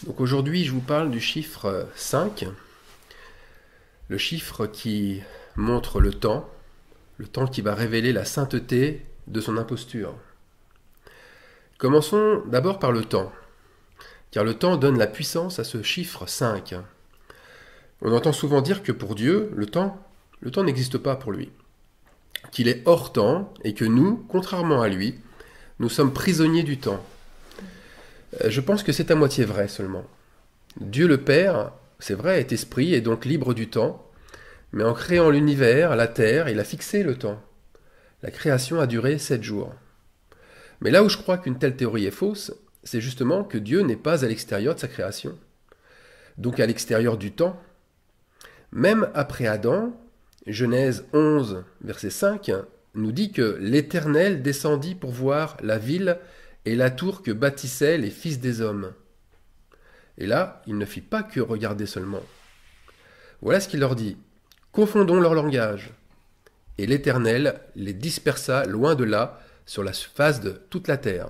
Donc aujourd'hui, je vous parle du chiffre 5, le chiffre qui montre le temps qui va révéler la sainteté de son imposture. Commençons d'abord par le temps, car le temps donne la puissance à ce chiffre 5. On entend souvent dire que pour Dieu, le temps n'existe pas pour lui, qu'il est hors temps et que nous, contrairement à lui, nous sommes prisonniers du temps. Je pense que c'est à moitié vrai seulement. Dieu le Père, c'est vrai, est esprit et donc libre du temps, mais en créant l'univers, la terre, il a fixé le temps. La création a duré 7 jours. Mais là où je crois qu'une telle théorie est fausse, c'est justement que Dieu n'est pas à l'extérieur de sa création, donc à l'extérieur du temps. Même après Adam, Genèse 11, verset 5, nous dit que l'Éternel descendit pour voir la ville et la tour que bâtissaient les fils des hommes. Et là, il ne fit pas que regarder seulement. Voilà ce qu'il leur dit. Confondons leur langage. Et l'Éternel les dispersa loin de là, sur la face de toute la terre.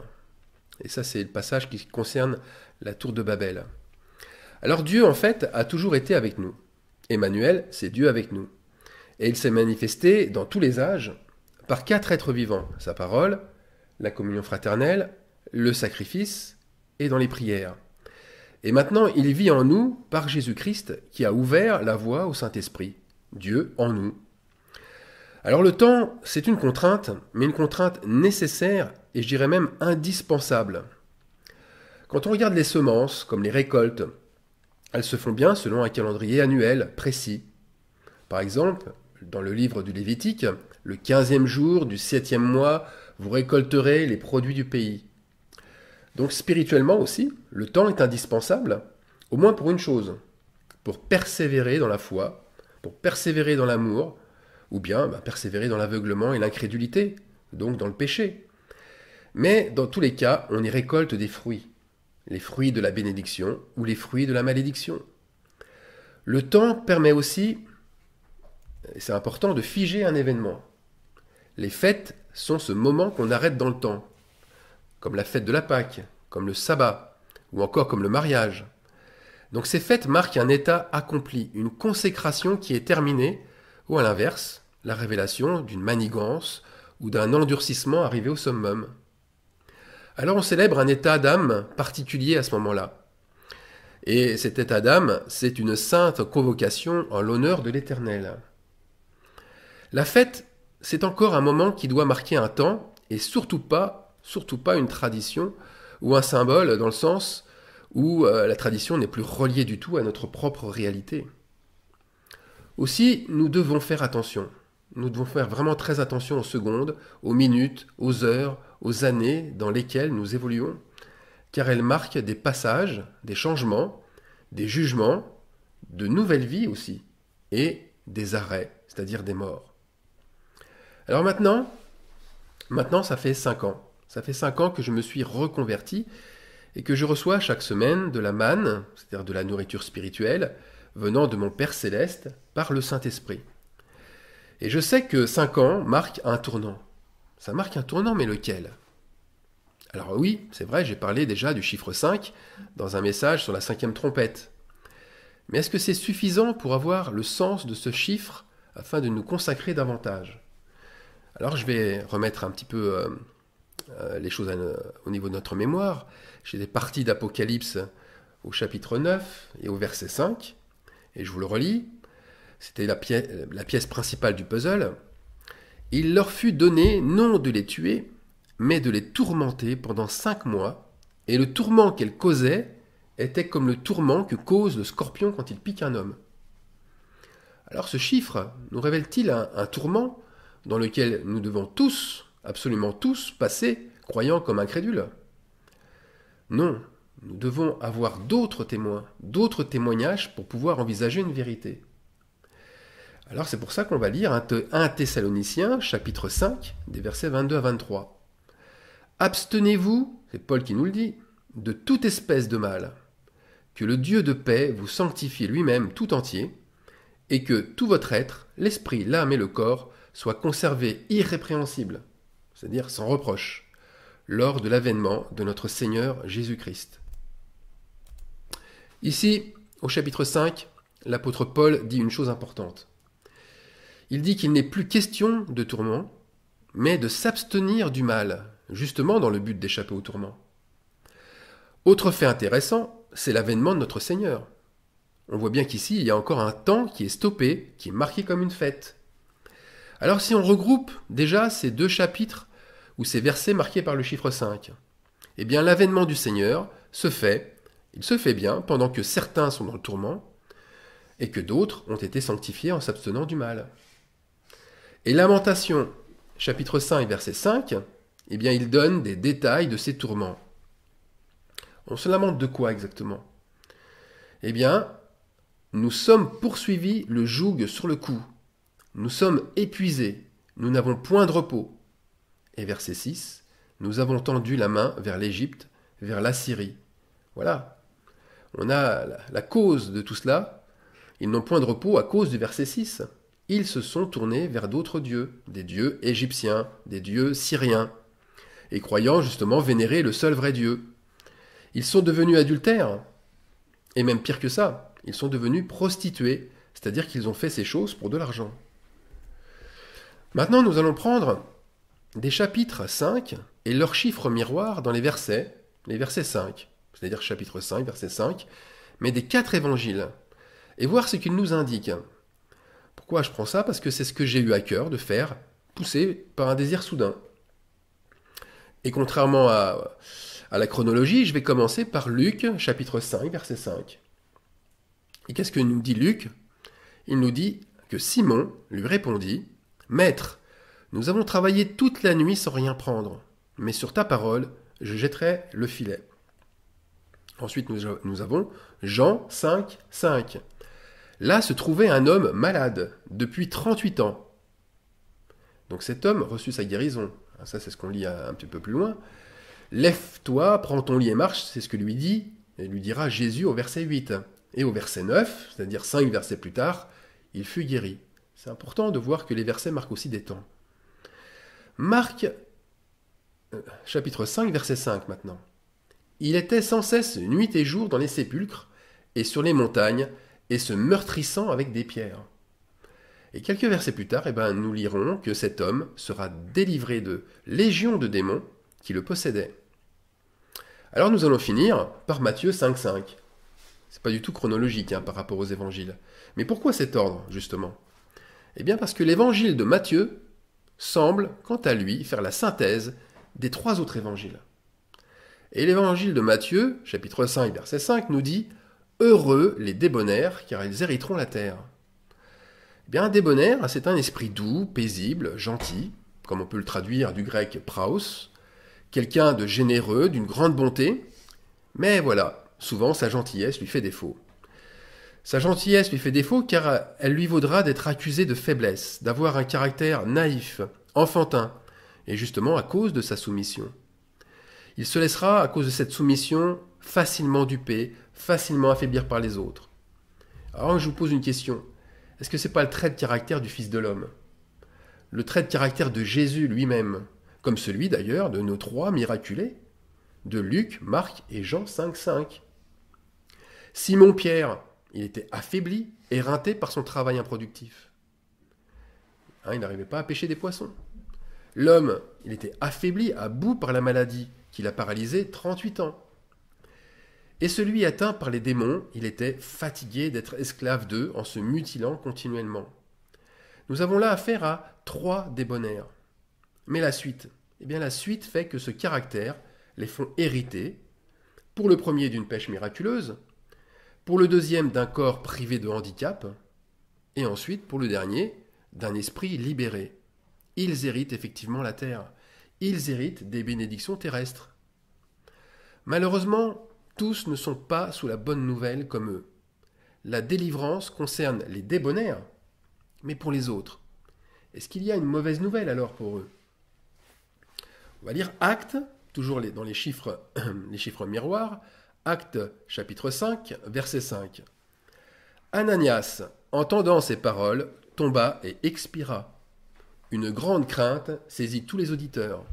Et ça, c'est le passage qui concerne la tour de Babel. Alors Dieu, en fait, a toujours été avec nous. Emmanuel, c'est Dieu avec nous. Et il s'est manifesté dans tous les âges par 4 êtres vivants. Sa parole, la communion fraternelle, le sacrifice et dans les prières. Et maintenant, il vit en nous par Jésus-Christ qui a ouvert la voie au Saint-Esprit. Dieu en nous. Alors le temps, c'est une contrainte, mais une contrainte nécessaire et je dirais même indispensable. Quand on regarde les semences, comme les récoltes, elles se font bien selon un calendrier annuel précis. Par exemple, dans le livre du Lévitique, le 15e jour du 7e mois, vous récolterez les produits du pays. Donc spirituellement aussi, le temps est indispensable, au moins pour une chose, pour persévérer dans la foi, pour persévérer dans l'amour, ou bien persévérer dans l'aveuglement et l'incrédulité, donc dans le péché. Mais dans tous les cas, on y récolte des fruits, les fruits de la bénédiction ou les fruits de la malédiction. Le temps permet aussi, et c'est important, de figer un événement. Les fêtes sont ce moment qu'on arrête dans le temps, comme la fête de la Pâque, comme le sabbat, ou encore comme le mariage. Donc ces fêtes marquent un état accompli, une consécration qui est terminée, ou à l'inverse, la révélation d'une manigance ou d'un endurcissement arrivé au summum. Alors on célèbre un état d'âme particulier à ce moment-là. Et cet état d'âme, c'est une sainte convocation en l'honneur de l'Éternel. La fête, c'est encore un moment qui doit marquer un temps, et surtout pas une tradition ou un symbole dans le sens où la tradition n'est plus reliée du tout à notre propre réalité. Aussi, nous devons faire attention. Nous devons faire vraiment très attention aux secondes, aux minutes, aux heures, aux années dans lesquelles nous évoluons, car elles marquent des passages, des changements, des jugements, de nouvelles vies aussi, et des arrêts, c'est-à-dire des morts. Alors maintenant, ça fait 5 ans. Ça fait 5 ans que je me suis reconverti et que je reçois chaque semaine de la manne, c'est-à-dire de la nourriture spirituelle, venant de mon Père Céleste par le Saint-Esprit. Et je sais que 5 ans marquent un tournant. Ça marque un tournant, mais lequel? Alors oui, c'est vrai, j'ai parlé déjà du chiffre 5 dans un message sur la 5e trompette. Mais est-ce que c'est suffisant pour avoir le sens de ce chiffre afin de nous consacrer davantage? Alors je vais remettre un petit peu les choses au niveau de notre mémoire. J'ai des parties d'Apocalypse au chapitre 9 et au verset 5, et je vous le relis. C'était la pièce principale du puzzle. Il leur fut donné non de les tuer, mais de les tourmenter pendant 5 mois, et le tourment qu'elles causaient était comme le tourment que cause le scorpion quand il pique un homme. Alors ce chiffre nous révèle-t-il un tourment dans lequel nous devons tous, absolument tous, passer, croyants comme incrédules? Non, nous devons avoir d'autres témoins, d'autres témoignages pour pouvoir envisager une vérité. Alors c'est pour ça qu'on va lire 1 Thessaloniciens, chapitre 5, des versets 22 à 23. Abstenez-vous, c'est Paul qui nous le dit, de toute espèce de mal, que le Dieu de paix vous sanctifie lui-même tout entier, et que tout votre être, l'esprit, l'âme et le corps, soient conservés irrépréhensibles, c'est-à-dire sans reproche, lors de l'avènement de notre Seigneur Jésus-Christ. Ici, au chapitre 5, l'apôtre Paul dit une chose importante. Il dit qu'il n'est plus question de tourment, mais de s'abstenir du mal, justement dans le but d'échapper au tourment. Autre fait intéressant, c'est l'avènement de notre Seigneur. On voit bien qu'ici, il y a encore un temps qui est stoppé, qui est marqué comme une fête. Alors si on regroupe déjà ces deux chapitres, ou ces versets marqués par le chiffre 5, eh bien l'avènement du Seigneur se fait, il se fait bien pendant que certains sont dans le tourment, et que d'autres ont été sanctifiés en s'abstenant du mal. Et Lamentation, chapitre 5, verset 5, eh bien il donne des détails de ces tourments. On se lamente de quoi exactement? Eh bien, nous sommes poursuivis le joug sur le cou. Nous sommes épuisés, nous n'avons point de repos. Et verset 6, nous avons tendu la main vers l'Égypte, vers l'Assyrie. Voilà, on a la cause de tout cela. Ils n'ont point de repos à cause du verset 6. Ils se sont tournés vers d'autres dieux, des dieux égyptiens, des dieux syriens, et croyant justement vénérer le seul vrai Dieu. Ils sont devenus adultères, et même pire que ça, ils sont devenus prostituées, c'est-à-dire qu'ils ont fait ces choses pour de l'argent. Maintenant, nous allons prendre des chapitres 5 et leurs chiffres miroirs dans les versets 5, c'est-à-dire chapitre 5, verset 5, mais des 4 évangiles, et voir ce qu'ils nous indiquent. Pourquoi je prends ça? Parce que c'est ce que j'ai eu à cœur de faire, poussé par un désir soudain. Et contrairement à la chronologie, je vais commencer par Luc, chapitre 5, verset 5. Et qu'est-ce que nous dit Luc? Il nous dit que Simon lui répondit, « Maître, nous avons travaillé toute la nuit sans rien prendre, mais sur ta parole, je jetterai le filet. » Ensuite, nous avons Jean 5, 5. Là se trouvait un homme malade depuis 38 ans. Donc cet homme reçut sa guérison. Ça, c'est ce qu'on lit un petit peu plus loin. « Lève-toi, prends ton lit et marche », c'est ce que lui dit, et lui dira Jésus au verset 8. Et au verset 9, c'est-à-dire 5 versets plus tard, il fut guéri. C'est important de voir que les versets marquent aussi des temps. Marc, chapitre 5, verset 5 maintenant. « Il était sans cesse nuit et jour dans les sépulcres et sur les montagnes, et se meurtrissant avec des pierres. » Et quelques versets plus tard, nous lirons que cet homme sera délivré de légions de démons qui le possédaient. Alors nous allons finir par Matthieu 5, 5. C'est pas du tout chronologique par rapport aux évangiles. Mais pourquoi cet ordre, justement? Eh bien parce que l'évangile de Matthieu semble, quant à lui, faire la synthèse des 3 autres évangiles. Et l'évangile de Matthieu, chapitre 5, verset 5, nous dit « Heureux les débonnaires, car ils hériteront la terre. » Eh bien, un débonnaire, c'est un esprit doux, paisible, gentil, comme on peut le traduire du grec praos, quelqu'un de généreux, d'une grande bonté, mais voilà, souvent sa gentillesse lui fait défaut. Sa gentillesse lui fait défaut car elle lui vaudra d'être accusé de faiblesse, d'avoir un caractère naïf, enfantin, et justement à cause de sa soumission. Il se laissera, à cause de cette soumission, facilement duper, facilement affaiblir par les autres. Alors je vous pose une question. Est-ce que ce n'est pas le trait de caractère du Fils de l'homme? Le trait de caractère de Jésus lui-même, comme celui d'ailleurs de nos 3 miraculés, de Luc, Marc et Jean 5, 5. Simon-Pierre, il était affaibli, éreinté par son travail improductif. Il n'arrivait pas à pêcher des poissons. L'homme, il était affaibli, à bout par la maladie, qui l'a paralysé 38 ans. Et celui atteint par les démons, il était fatigué d'être esclave d'eux en se mutilant continuellement. Nous avons là affaire à 3 débonnaires. Mais la suite, la suite fait que ce caractère les font hériter, pour le premier d'une pêche miraculeuse, pour le deuxième d'un corps privé de handicap, et ensuite, pour le dernier, d'un esprit libéré. Ils héritent effectivement la terre. Ils héritent des bénédictions terrestres. Malheureusement, tous ne sont pas sous la bonne nouvelle comme eux. La délivrance concerne les débonnaires, mais pour les autres. Est-ce qu'il y a une mauvaise nouvelle alors pour eux? On va lire Actes, toujours dans les chiffres miroirs, Actes chapitre 5, verset 5. Ananias, entendant ces paroles, tomba et expira. Une grande crainte saisit tous les auditeurs.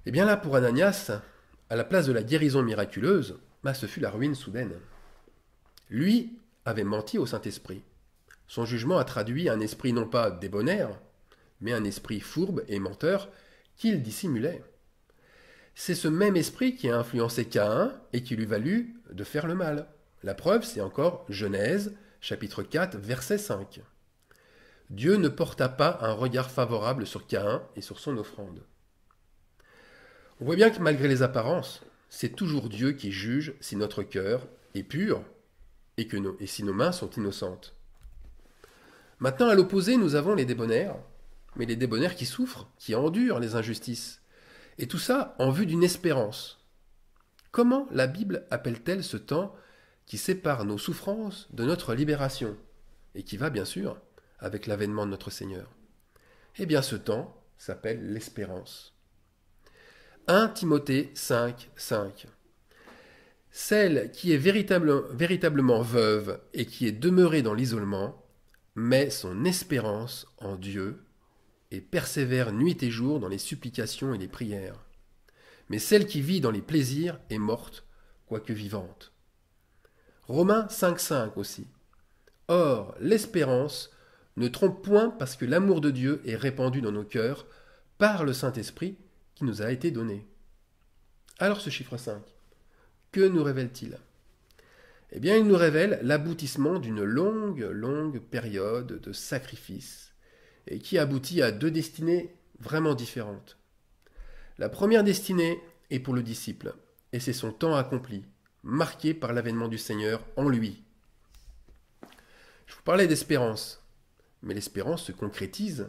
Et bien là, pour Ananias, à la place de la guérison miraculeuse, ce fut la ruine soudaine. Lui avait menti au Saint-Esprit. Son jugement a traduit un esprit non pas débonnaire, mais un esprit fourbe et menteur qu'il dissimulait. C'est ce même esprit qui a influencé Caïn et qui lui valut de faire le mal. La preuve, c'est encore Genèse, chapitre 4, verset 5. Dieu ne porta pas un regard favorable sur Caïn et sur son offrande. On voit bien que malgré les apparences, c'est toujours Dieu qui juge si notre cœur est pur et si nos mains sont innocentes. Maintenant, à l'opposé, nous avons les débonnaires, mais les débonnaires qui souffrent, qui endurent les injustices. Et tout ça en vue d'une espérance. Comment la Bible appelle-t-elle ce temps qui sépare nos souffrances de notre libération, et qui va bien sûr avec l'avènement de notre Seigneur? Eh bien ce temps s'appelle l'espérance. 1 Timothée 5, 5. Celle qui est véritablement veuve et qui est demeurée dans l'isolement met son espérance en Dieu et persévère nuit et jour dans les supplications et les prières. Mais celle qui vit dans les plaisirs est morte, quoique vivante. Romains 5,5 aussi. Or, l'espérance ne trompe point parce que l'amour de Dieu est répandu dans nos cœurs par le Saint-Esprit qui nous a été donné. Alors ce chiffre 5, que nous révèle-t-il ? Eh bien, il nous révèle l'aboutissement d'une longue période de sacrifice et qui aboutit à deux destinées vraiment différentes. La première destinée est pour le disciple, et c'est son temps accompli, marqué par l'avènement du Seigneur en lui. Je vous parlais d'espérance, mais l'espérance se concrétise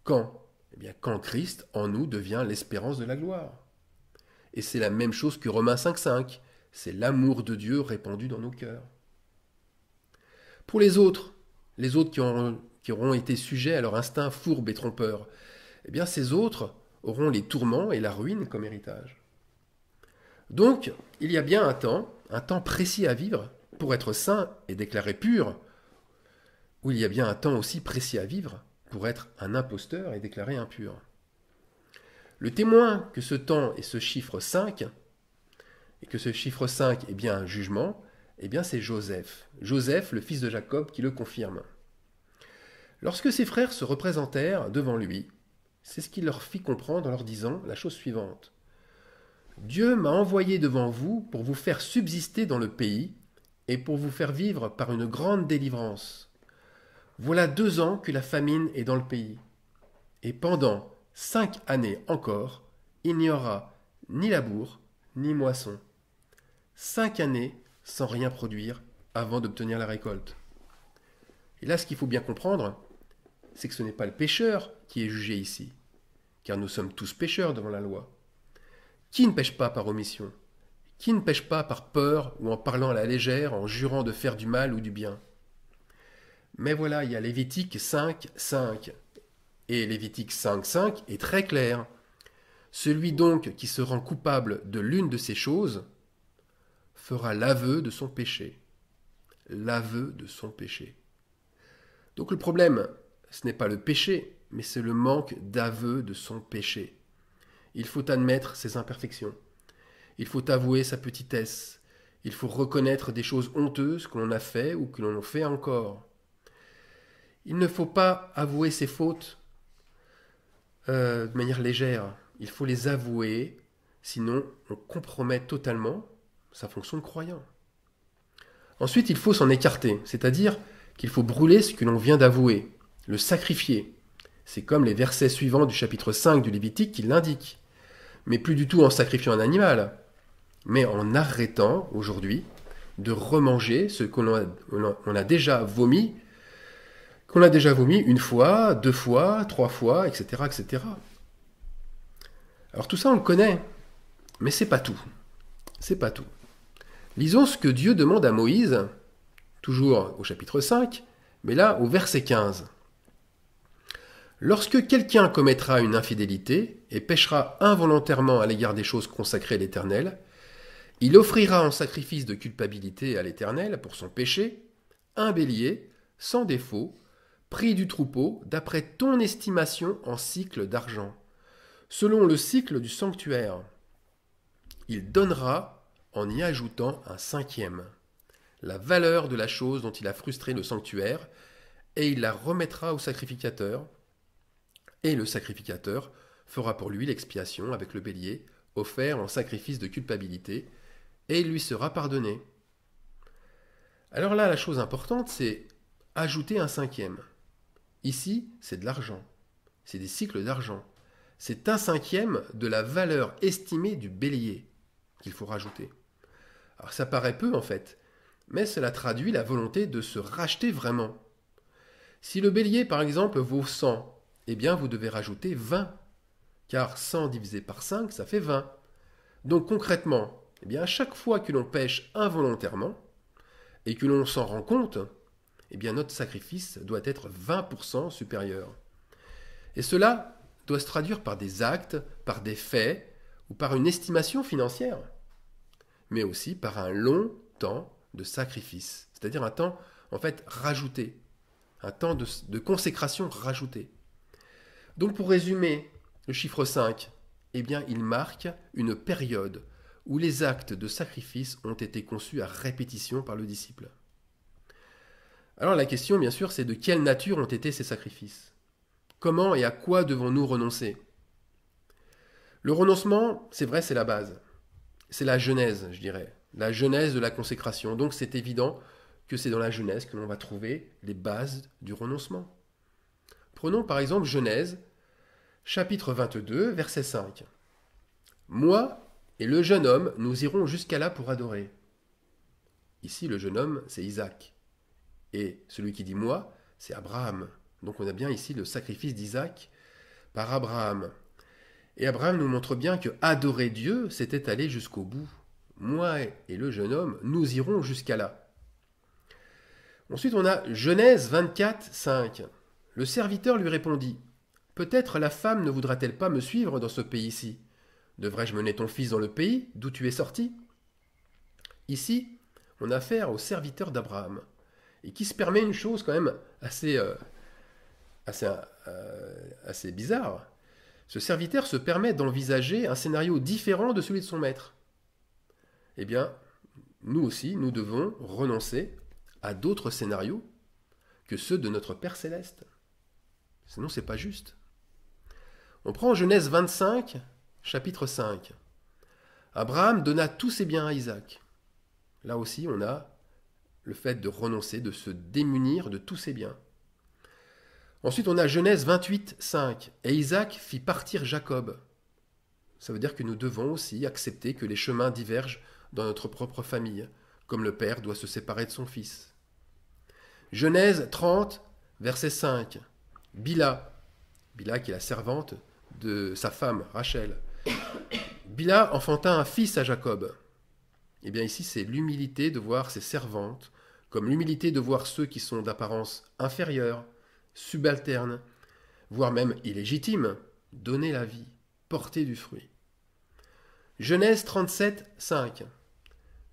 quand ? Eh bien, quand Christ en nous devient l'espérance de la gloire. Et c'est la même chose que Romains 5,5, c'est l'amour de Dieu répandu dans nos cœurs. Pour les autres qui auront été sujets à leur instinct fourbe et trompeur, eh bien ces autres auront les tourments et la ruine comme héritage. Donc, il y a bien un temps précis à vivre pour être saint et déclaré pur, ou il y a bien un temps aussi précis à vivre pour être un imposteur et déclaré impur. Le témoin que ce temps est ce chiffre 5, et que ce chiffre 5 est bien un jugement, eh bien c'est Joseph. Joseph, le fils de Jacob, qui le confirme. Lorsque ses frères se représentèrent devant lui, c'est ce qu'il leur fit comprendre en leur disant la chose suivante. Dieu m'a envoyé devant vous pour vous faire subsister dans le pays et pour vous faire vivre par une grande délivrance. Voilà 2 ans que la famine est dans le pays. Et pendant 5 années encore, il n'y aura ni labour, ni moisson. 5 années sans rien produire avant d'obtenir la récolte. Et là, ce qu'il faut bien comprendre, c'est que ce n'est pas le pécheur qui est jugé ici, car nous sommes tous pécheurs devant la loi. Qui ne pêche pas par omission? Qui ne pêche pas par peur ou en parlant à la légère, en jurant de faire du mal ou du bien? Mais voilà, il y a Lévitique 5, 5. Et Lévitique 5, 5 est très clair. Celui donc qui se rend coupable de l'une de ces choses fera l'aveu de son péché. L'aveu de son péché. Donc le problème, ce n'est pas le péché, mais c'est le manque d'aveu de son péché. Il faut admettre ses imperfections. Il faut avouer sa petitesse. Il faut reconnaître des choses honteuses que l'on a fait ou que l'on fait encore. Il ne faut pas avouer ses fautes de manière légère. Il faut les avouer, sinon on compromet totalement sa fonction de croyant. Ensuite, il faut s'en écarter, c'est-à-dire qu'il faut brûler ce que l'on vient d'avouer, le sacrifier. C'est comme les versets suivants du chapitre 5 du Lévitique qui l'indiquent. Mais plus du tout en sacrifiant un animal, mais en arrêtant aujourd'hui de remanger ce qu'on a déjà vomi, qu'on a déjà vomi 1 fois, 2 fois, 3 fois, etc., etc. Alors tout ça on le connaît, mais c'est pas tout. C'est pas tout. Lisons ce que Dieu demande à Moïse, toujours au chapitre 5, mais là au verset 15. Lorsque quelqu'un commettra une infidélité et péchera involontairement à l'égard des choses consacrées à l'Éternel, il offrira en sacrifice de culpabilité à l'Éternel pour son péché un bélier sans défaut, pris du troupeau d'après ton estimation en cycle d'argent, selon le cycle du sanctuaire. Il donnera en y ajoutant un cinquième, la valeur de la chose dont il a frustré le sanctuaire, et il la remettra au sacrificateur, et le sacrificateur fera pour lui l'expiation avec le bélier, offert en sacrifice de culpabilité, et il lui sera pardonné. Alors là, la chose importante, c'est ajouter un cinquième. Ici, c'est de l'argent. C'est des cycles d'argent. C'est un cinquième de la valeur estimée du bélier qu'il faut rajouter. Alors ça paraît peu en fait, mais cela traduit la volonté de se racheter vraiment. Si le bélier par exemple vaut 100, eh bien vous devez rajouter 20, car 100 divisé par 5, ça fait 20. Donc concrètement, eh bien à chaque fois que l'on pêche involontairement, et que l'on s'en rend compte, eh bien notre sacrifice doit être 20% supérieur. Et cela doit se traduire par des actes, par des faits, ou par une estimation financière, mais aussi par un long temps de sacrifice, c'est-à-dire un temps en fait rajouté, un temps de consécration rajouté. Donc pour résumer, le chiffre 5, eh bien il marque une période où les actes de sacrifice ont été conçus à répétition par le disciple. Alors la question, bien sûr, c'est de quelle nature ont été ces sacrifices? Comment et à quoi devons-nous renoncer? Le renoncement, c'est vrai, c'est la base. C'est la genèse, je dirais. La genèse de la consécration. Donc c'est évident que c'est dans la Genèse que l'on va trouver les bases du renoncement. Prenons par exemple Genèse, chapitre 22, verset 5. Moi et le jeune homme, nous irons jusqu'à là pour adorer. Ici, le jeune homme, c'est Isaac. Et celui qui dit moi, c'est Abraham. Donc on a bien ici le sacrifice d'Isaac par Abraham. Et Abraham nous montre bien que adorer Dieu, c'était aller jusqu'au bout. Moi et le jeune homme, nous irons jusqu'à là. Ensuite, on a Genèse 24, 5. Le serviteur lui répondit, « Peut-être la femme ne voudra-t-elle pas me suivre dans ce pays-ci? Devrais-je mener ton fils dans le pays d'où tu es sorti ?» Ici, on a affaire au serviteur d'Abraham, et qui se permet une chose quand même assez bizarre. Ce serviteur se permet d'envisager un scénario différent de celui de son maître. Eh bien, nous aussi, nous devons renoncer à d'autres scénarios que ceux de notre Père Céleste. Sinon, c'est pas juste. On prend Genèse 25, chapitre 5. Abraham donna tous ses biens à Isaac. Là aussi, on a le fait de renoncer, de se démunir de tous ses biens. Ensuite, on a Genèse 28, 5. Et Isaac fit partir Jacob. Ça veut dire que nous devons aussi accepter que les chemins divergent dans notre propre famille, comme le père doit se séparer de son fils. Genèse 30, verset 5. Bila qui est la servante de sa femme, Rachel. Bila enfanta un fils à Jacob. Eh bien ici, c'est l'humilité de voir ses servantes, comme l'humilité de voir ceux qui sont d'apparence inférieure, subalterne, voire même illégitime, donner la vie, porter du fruit. Genèse 37, 5.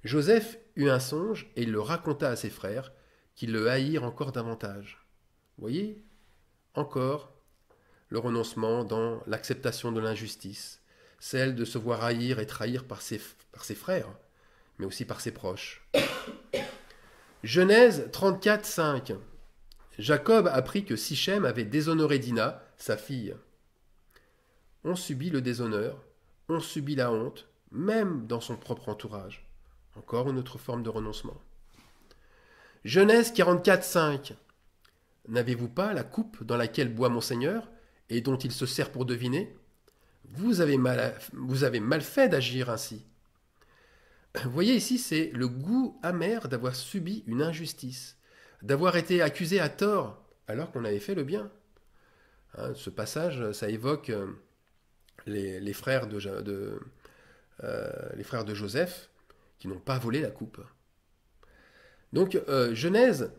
Joseph eut un songe et il le raconta à ses frères, qui le haïrent encore davantage. Vous voyez, encore le renoncement dans l'acceptation de l'injustice, celle de se voir haïr et trahir par ses frères, mais aussi par ses proches. Genèse 34, 5. Jacob apprit que Sichem avait déshonoré Dina, sa fille. On subit le déshonneur, on subit la honte, même dans son propre entourage. Encore une autre forme de renoncement. Genèse 44, 5. N'avez-vous pas la coupe dans laquelle boit mon Seigneur et dont il se sert pour deviner? Vous avez mal fait d'agir ainsi. Vous voyez ici, c'est le goût amer d'avoir subi une injustice, d'avoir été accusé à tort alors qu'on avait fait le bien. Ce passage, ça évoque les frères de Joseph qui n'ont pas volé la coupe. Donc Genèse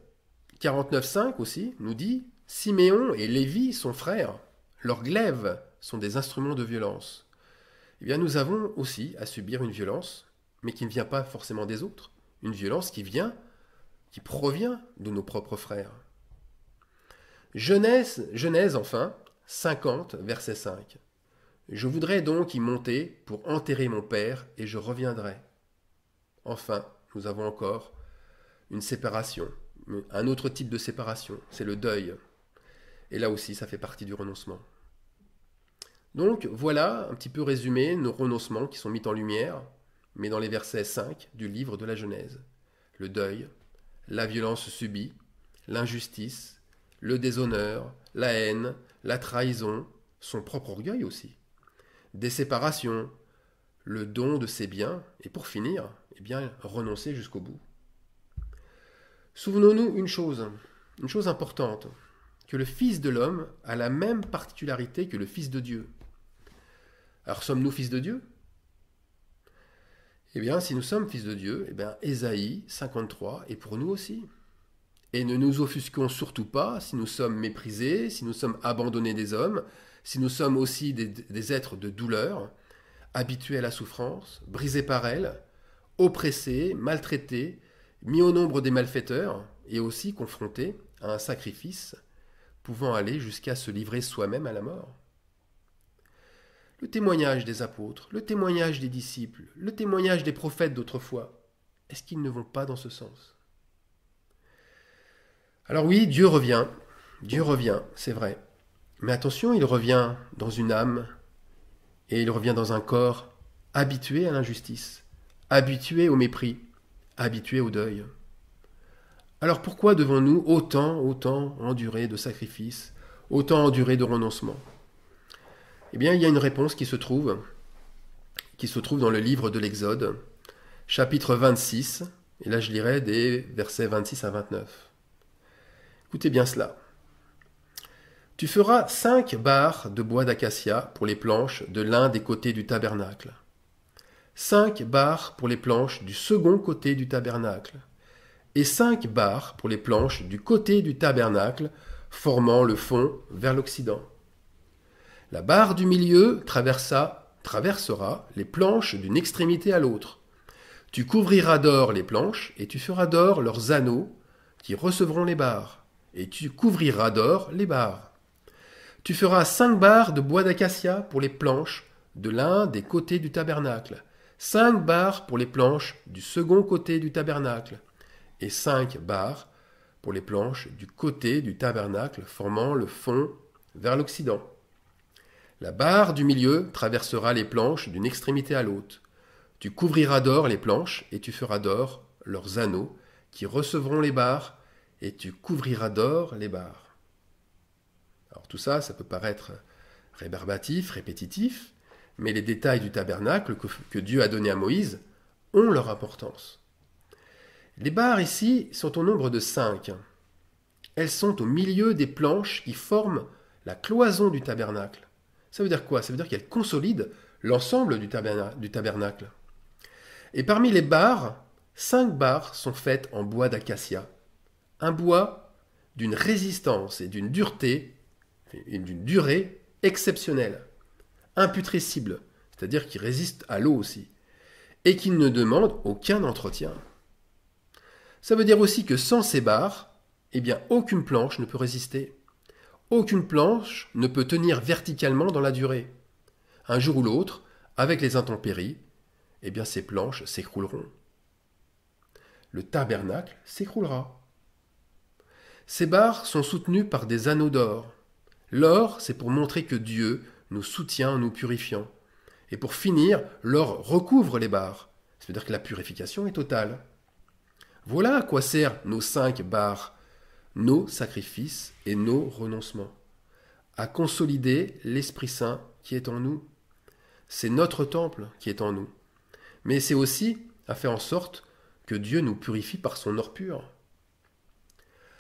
49.5 aussi nous dit « Siméon et Lévi sont frères, leurs glaives sont des instruments de violence. » Eh bien nous avons aussi à subir une violence, mais qui ne vient pas forcément des autres, une violence qui provient de nos propres frères. Genèse enfin, 50, verset 5. « Je voudrais donc y monter pour enterrer mon père, et je reviendrai. » enfin, nous avons encore une séparation, un autre type de séparation, c'est le deuil. Et là aussi, ça fait partie du renoncement. Donc voilà un petit peu résumé nos renoncements qui sont mis en lumière, mais dans les versets 5 du livre de la Genèse. Le deuil, la violence subie, l'injustice, le déshonneur, la haine, la trahison, son propre orgueil aussi, des séparations, le don de ses biens, et pour finir, eh bien, renoncer jusqu'au bout. Souvenons-nous une chose importante, que le Fils de l'homme a la même particularité que le Fils de Dieu. Alors sommes-nous fils de Dieu ? Eh bien, si nous sommes fils de Dieu, eh bien, Ésaïe 53 est pour nous aussi. Et ne nous offusquons surtout pas si nous sommes méprisés, si nous sommes abandonnés des hommes, si nous sommes aussi des êtres de douleur, habitués à la souffrance, brisés par elle, oppressés, maltraités, mis au nombre des malfaiteurs, et aussi confrontés à un sacrifice pouvant aller jusqu'à se livrer soi-même à la mort. Le témoignage des apôtres, le témoignage des disciples, le témoignage des prophètes d'autrefois, est-ce qu'ils ne vont pas dans ce sens ? Alors oui, Dieu revient, c'est vrai. Mais attention, il revient dans une âme et il revient dans un corps habitué à l'injustice, habitué au mépris, habitué au deuil. Alors pourquoi devons-nous autant endurer de sacrifices, autant endurer de renoncements ? Eh bien, il y a une réponse qui se trouve dans le livre de l'Exode, chapitre 26, et là je lirai des versets 26 à 29. Écoutez bien cela. Tu feras 5 barres de bois d'acacia pour les planches de l'un des côtés du tabernacle. 5 barres pour les planches du second côté du tabernacle. Et 5 barres pour les planches du côté du tabernacle formant le fond vers l'occident. La barre du milieu traversera les planches d'une extrémité à l'autre. Tu couvriras d'or les planches et tu feras d'or leurs anneaux qui recevront les barres. Et tu couvriras d'or les barres. Tu feras 5 barres de bois d'acacia pour les planches de l'un des côtés du tabernacle, 5 barres pour les planches du second côté du tabernacle, et 5 barres pour les planches du côté du tabernacle formant le fond vers l'occident. La barre du milieu traversera les planches d'une extrémité à l'autre. Tu couvriras d'or les planches et tu feras d'or leurs anneaux qui recevront les barres et tu couvriras d'or les barres. Alors tout ça, ça peut paraître rébarbatif, répétitif, mais les détails du tabernacle que Dieu a donné à Moïse ont leur importance. Les barres ici sont au nombre de 5. Elles sont au milieu des planches qui forment la cloison du tabernacle. Ça veut dire quoi ? Ça veut dire qu'elles consolident l'ensemble du tabernacle. Et parmi les barres, 5 barres sont faites en bois d'acacia. Un bois d'une résistance et d'une dureté et d'une durée exceptionnelle, imputrescible, c'est-à-dire qui résiste à l'eau aussi, et qui ne demande aucun entretien. Ça veut dire aussi que sans ces barres, eh bien, aucune planche ne peut résister. Aucune planche ne peut tenir verticalement dans la durée. Un jour ou l'autre, avec les intempéries, eh bien, ces planches s'écrouleront. Le tabernacle s'écroulera. Ces barres sont soutenues par des anneaux d'or. L'or, c'est pour montrer que Dieu nous soutient en nous purifiant. Et pour finir, l'or recouvre les barres. C'est-à-dire que la purification est totale. Voilà à quoi servent nos 5 barres, nos sacrifices et nos renoncements. À consolider l'Esprit Saint qui est en nous. C'est notre temple qui est en nous. Mais c'est aussi à faire en sorte que Dieu nous purifie par son or pur.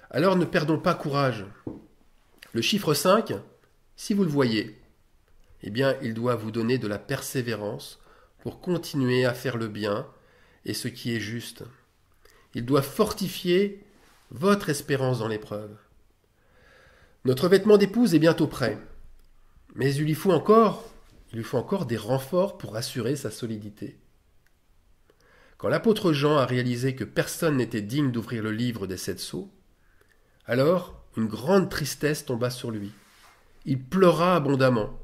Alors ne perdons pas courage. Le chiffre 5, si vous le voyez, eh bien, il doit vous donner de la persévérance pour continuer à faire le bien et ce qui est juste. Il doit fortifier votre espérance dans l'épreuve. Notre vêtement d'épouse est bientôt prêt, mais il lui faut encore des renforts pour assurer sa solidité. Quand l'apôtre Jean a réalisé que personne n'était digne d'ouvrir le livre des 7 sceaux, alors une grande tristesse tomba sur lui. Il pleura abondamment.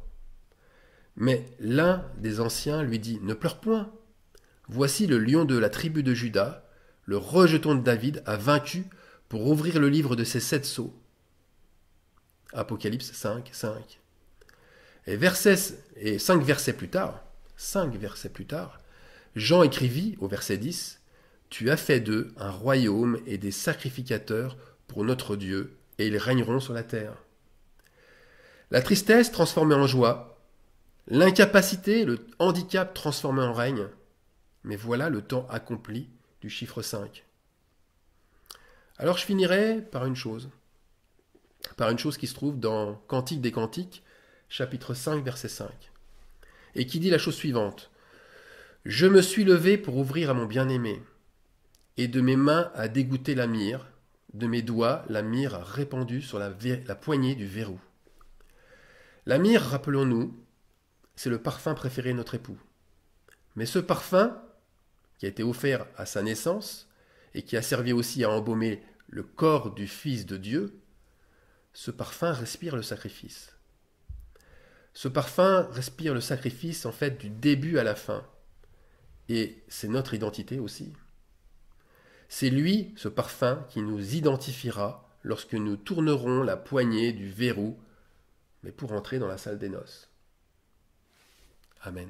Mais l'un des anciens lui dit « Ne pleure point, Voici le lion de la tribu de Juda, le rejeton de David, a vaincu pour ouvrir le livre de ses 7 sceaux. Apocalypse 5, 5. Et 5 versets plus tard, Jean écrivit au verset 10, « Tu as fait d'eux un royaume et des sacrificateurs pour notre Dieu, et ils régneront sur la terre. » La tristesse transformée en joie, l'incapacité, le handicap transformé en règne. Mais voilà le temps accompli du chiffre 5. Alors je finirai par une chose qui se trouve dans Cantique des Cantiques, chapitre 5, verset 5, et qui dit la chose suivante. « Je me suis levé pour ouvrir à mon bien-aimé, et de mes mains a dégoûté la myrrhe, de mes doigts la myrrhe a répandu sur la poignée du verrou. » La myrrhe, rappelons-nous, c'est le parfum préféré de notre époux. Mais ce parfum, qui a été offert à sa naissance, et qui a servi aussi à embaumer le corps du Fils de Dieu, ce parfum respire le sacrifice. Ce parfum respire le sacrifice, en fait, du début à la fin. Et c'est notre identité aussi. C'est lui, ce parfum, qui nous identifiera lorsque nous tournerons la poignée du verrou, mais pour entrer dans la salle des noces. Amen.